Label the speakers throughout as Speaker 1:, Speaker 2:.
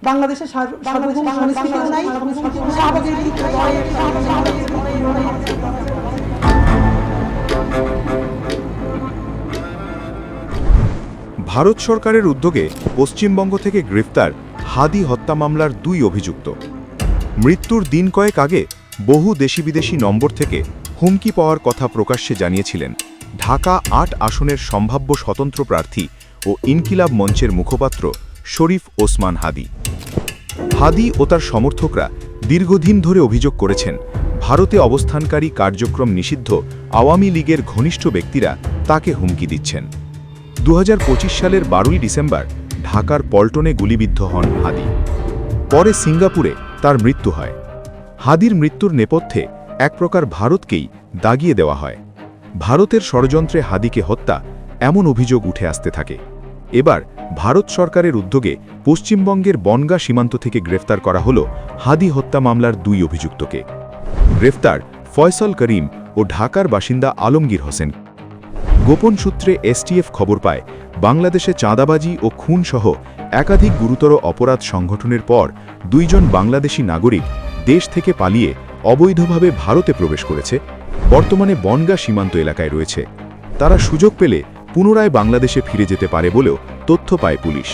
Speaker 1: বাংলাদেশের সার্বভৌম সংস্কৃতিও নাই, শাহবাগের
Speaker 2: ভারত সরকারের উদ্যোগে পশ্চিমবঙ্গ থেকে গ্রেফতার হাদি হত্যা মামলার 2 অভিযুক্ত। মৃত্যুর দিন কয়েক আগে বহু দেশি বিদেশি নম্বর থেকে হুমকি পাওয়ার কথা প্রকাশ্যে জানিয়েছিলেন ঢাকা 8 আসনের সম্ভাব্য স্বতন্ত্র প্রার্থী ও ইনকিলাব মঞ্চের মুখপাত্র শরীফ ওসমান হাদি। হাদি ও তার সমর্থকরা দীর্ঘদিন ধরে অভিযোগ করেছেন ভারতে অবস্থানকারী কার্যক্রম নিষিদ্ধ আওয়ামী লীগের ঘনিষ্ঠ ব্যক্তিরা তাকে হুমকি দিচ্ছেন। 2025 সালের 12 ডিসেম্বর ঢাকার পল্টনে গুলিবিদ্ধ হন হাদি। পরে সিঙ্গাপুরে তার মৃত্যু হয়। হাদির মৃত্যুর নেপথ্যে এক প্রকার ভারতকেই দাগিয়ে দেওয়া হয়। ভারতের ষড়যন্ত্রে হাদিকে হত্যা এমন অভিযোগ উঠে আসতে থাকে। এবার ভারত সরকারের উদ্যোগে পশ্চিমবঙ্গের বনগাঁ সীমান্ত থেকে গ্রেফতার করা হল হাদি হত্যা মামলার 2 অভিযুক্তকে। গ্রেফতার ফয়সল করিম ও ঢাকার বাসিন্দা আলমগীর হোসেন। গোপন সূত্রে এসটিএফ খবর পায় বাংলাদেশে চাঁদাবাজি ও খুন সহ একাধিক গুরুতর অপরাধ সংগঠনের পর 2 জন বাংলাদেশি নাগরিক দেশ থেকে পালিয়ে অবৈধভাবে ভারতে প্রবেশ করেছে, বর্তমানে বনগাঁ সীমান্ত এলাকায় রয়েছে। তারা সুযোগ পেলে পুনরায় বাংলাদেশে ফিরে যেতে পারে বলেও তথ্য পায় পুলিশ।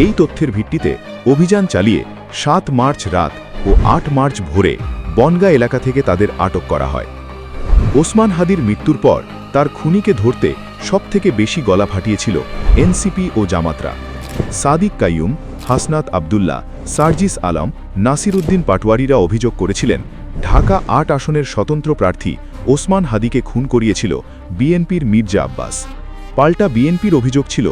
Speaker 2: এই তথ্যের ভিত্তিতে অভিযান চালিয়ে 7 মার্চ রাত ও 8 মার্চ ভোরে বনগাঁ এলাকা থেকে তাদের আটক করা হয়। ওসমান হাদির মৃত্যুর পর তার খুনিকে ধরতে সবথেকে বেশি গলা ফাটিয়েছিল এনসিপি ও জামাতরা। সাদিক কাইয়ুম, হাসনাত আবদুল্লাহ, সার্জিস আলম, নাসির উদ্দিন পাটোয়ারিরা অভিযোগ করেছিলেন ঢাকা 8 আসনের স্বতন্ত্র প্রার্থী ওসমান হাদিকে খুন করিয়েছিল বিএনপির মির্জা আব্বাস। পাল্টা বিএনপির অভিযোগ ছিল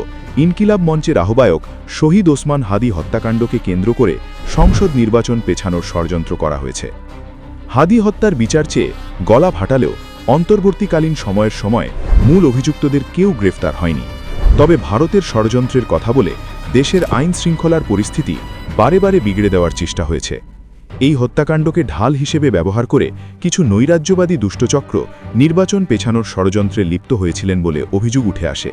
Speaker 2: ইনকিলাব মঞ্চের আহ্বায়ক শহীদ ওসমান হাদি হত্যাকাণ্ডকে কেন্দ্র করে সংসদ নির্বাচন পেছানোর ষড়যন্ত্র করা হয়েছে। হাদি হত্যার বিচার চেয়ে গলা ফাটালেও অন্তর্বর্তীকালীন সময়ে মূল অভিযুক্তদের কেউ গ্রেফতার হয়নি। তবে ভারতের ষড়যন্ত্রের কথা বলে দেশের আইন শৃঙ্খলার পরিস্থিতি বারে বারে বিগড়ে দেওয়ার চেষ্টা হয়েছে। এই হত্যাকাণ্ডকে ঢাল হিসেবে ব্যবহার করে কিছু নৈরাজ্যবাদী দুষ্টচক্র নির্বাচন পেছানোর ষড়যন্ত্রে লিপ্ত হয়েছিলেন বলে অভিযোগ উঠে আসে।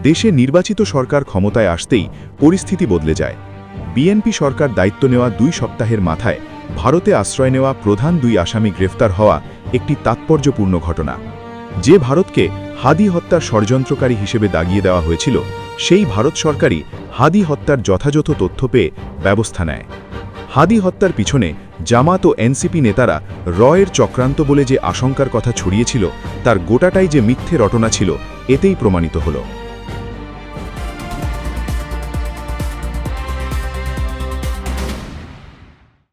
Speaker 2: দেশে নির্বাচিত সরকার ক্ষমতায় আসতেই পরিস্থিতি বদলে যায়। বিএনপি সরকার দায়িত্ব নেওয়া 2 সপ্তাহের মাথায় ভারতে আশ্রয় নেওয়া প্রধান 2 আসামি গ্রেফতার হওয়া একটি তাৎপর্যপূর্ণ ঘটনা। যে ভারতকে হাদি হত্যার ষড়যন্ত্রকারী হিসেবে দাগিয়ে দেওয়া হয়েছিল, সেই ভারত সরকারই হাদি হত্যার যথাযথ তথ্য পেয়ে ব্যবস্থা নেয়। হাদি হত্যার পিছনে জামাত ও এনসিপি নেতারা রয়ের চক্রান্ত বলে যে আশঙ্কার কথা ছড়িয়েছিল, তার গোটাটাই যে মিথ্যে রটনা ছিল এতেই প্রমাণিত হল।